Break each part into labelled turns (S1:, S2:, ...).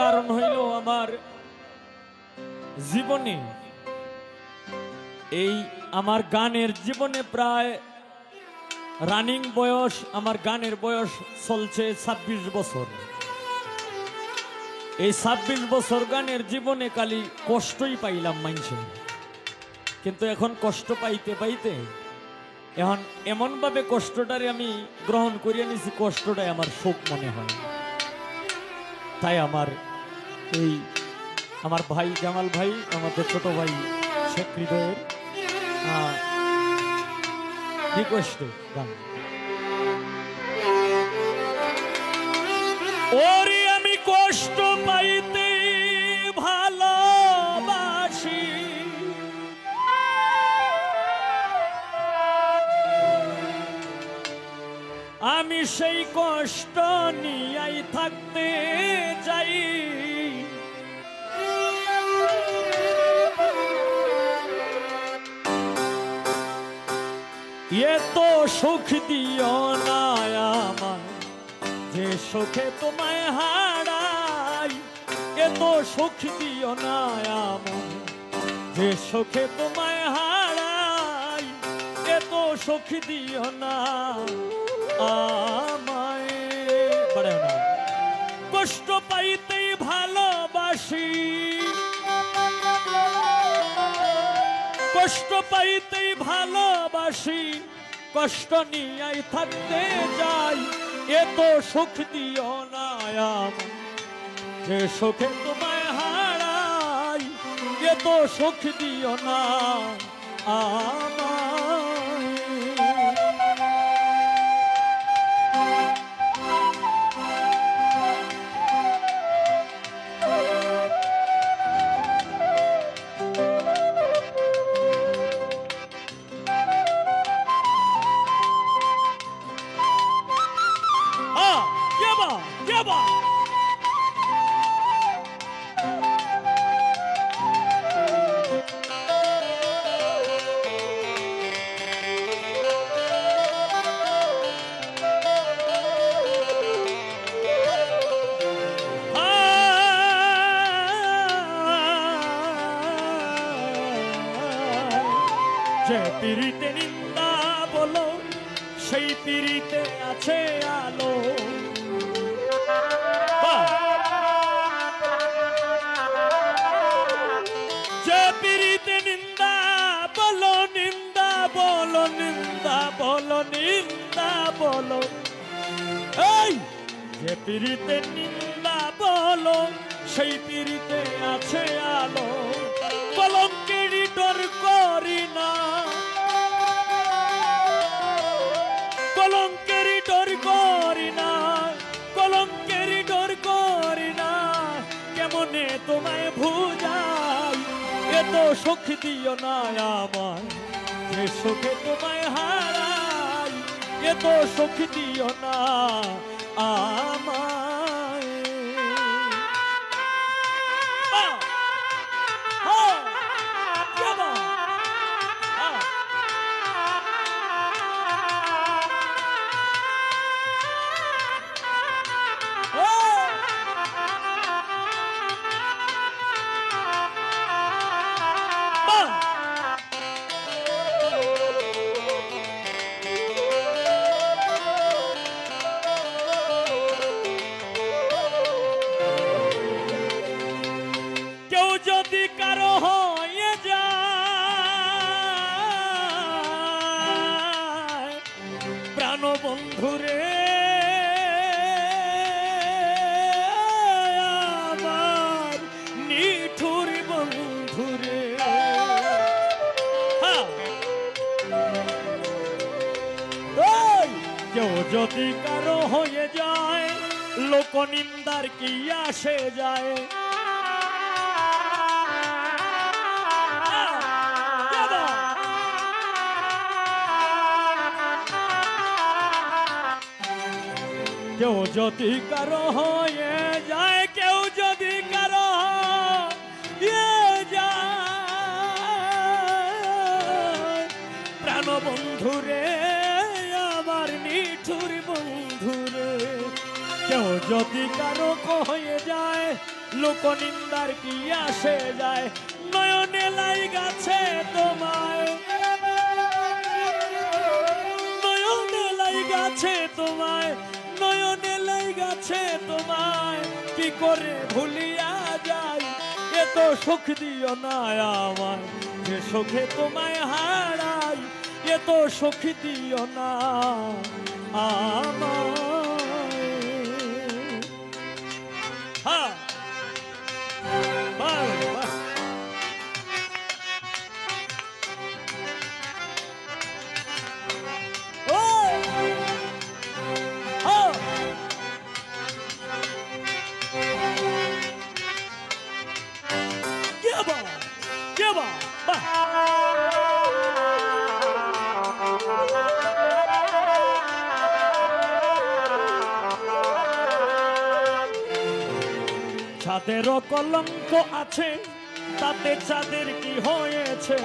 S1: কারণ হইল আমার জীবনে এই আমার গানের জীবনে প্রায় রানিং বয়স আমার গানের বয়স চলছে ২৬ বছর। এই ২৬ বছর গানের জীবনে খালি কষ্টই পাইলাম মাইনছে, কিন্তু এখন কষ্ট পাইতে পাইতে এখন এমনভাবে কষ্টটারে আমি গ্রহণ করিয়া নিছি, কষ্টটাই আমার সুখ মনে হয়। তাই আমার ভাই জামাল ভাই, আমাদের ছোট ভাই শেখ হৃদয়ের রিকোয়েস্টে গান। ওরে আমি কষ্ট পাইতে ভালোবাসি, আমি সেই কষ্ট নিয়াই থাকতে চাই। এত সুখ দিও না আমায় যে সুখে তোমায় হারাই, এত সুখ দিও না আমায় যে সুখে তোমায় হারাই, এত সুখ দিও না আমায়। বাড়াও না। কষ্ট পাইতেই ভালোবাসি, কষ্ট পাইতেই ভালোবাসি, কষ্ট নিয়াই থাকতে যাই। এত সুখ দিও না আমায় যে সুখে তোমায় হারাই, এত সুখ দিও না আমায়। যে পিরিতে নিন্দা বলো সেই পিরিতে আছে আলো, যে পিরিতে নিন্দা বলো, নিন্দা বলো, নিন্দা বলো, নিন্দা বলো, এই যে পিরিতে নিন্দা বলো সেই পিরিতে আছে আলো। কলঙ্কেরই ডর করি না, কলঙ্কেরই ডর করি না, কলঙ্কেরই ডর করি না, কেমনে তোমায় ভুজাই। এত সুখ দিও না আমায় যে সুখে তোমায় হারাই, এত সুখ দিও না আমায়। যদি কারো হয়ে যায় প্রাণ বন্ধুরে আমার নিঠুর বন্ধুরে, কেউ যদি কারো হয়ে যায় লোক নিন্দার কি আসে যায়। কেউ যদি কারো হয়ে যায়, কেউ যদি কারো হয়ে যায় প্রাণ বন্ধুরে আমার নিঠুর বন্ধুরে, কেউ যদি কারো হয়ে যায় লোকনিন্দার কি আসে যায়, নয়নে লাই গাছে তোমায়, নয়নে লাই গাছে তোমায়, নয়নে লাই গাছে তোমায়, কি করে ভুলিয়া যায়, এত সুখ দিও না আমায়, যে সুখে তোমায় হারাই, এত সুখ দিও না আমায়। হ্যাঁ, বাহ, বাহ। ও, হ্যাঁ। কে বা, কে বা, বাহ। চাঁদেরও কলঙ্ক আছে, তাতে চাঁদের কি হয়েছে,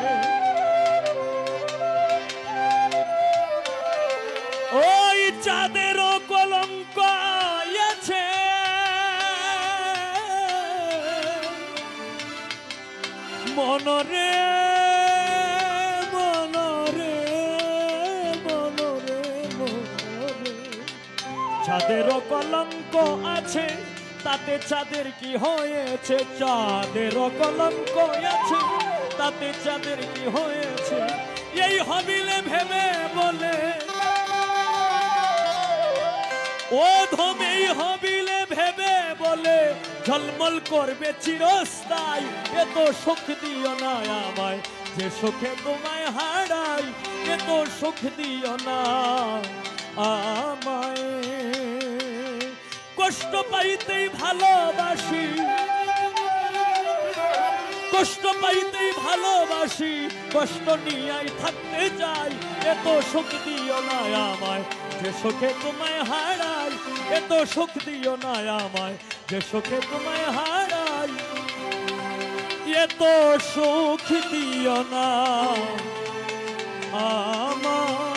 S1: ওই চাঁদেরও কলঙ্ক আছে, মনরে মনরে মনরে মনরে, চাঁদেরও কলঙ্ক আছে, তাতে চাঁদের কি হয়েছে, চাঁদেরও কলঙ্ক আছে, তাতে চাঁদের কি হয়েছে, এই হবিলে ভেবে বলে, ও ধমেই হবিলে ভেবে বলে, ঝলমল করবে চিরস্থায়ী, এত সুখ দিও না আমায়, যে সুখে তোমায় হারাই, এত সুখ দিও না আমায়। কষ্ট পাইতেই ভালোবাসি, কষ্ট পাইতেই ভালোবাসি, কষ্ট নিয়েই থাকতে চাই, এত সুখ দিও না আমায়, যে সুখে তোমায় হারাই, এত সুখ দিও না আমায়, যে সুখে তোমায় হারাই, এত সুখ দিও না আমায়।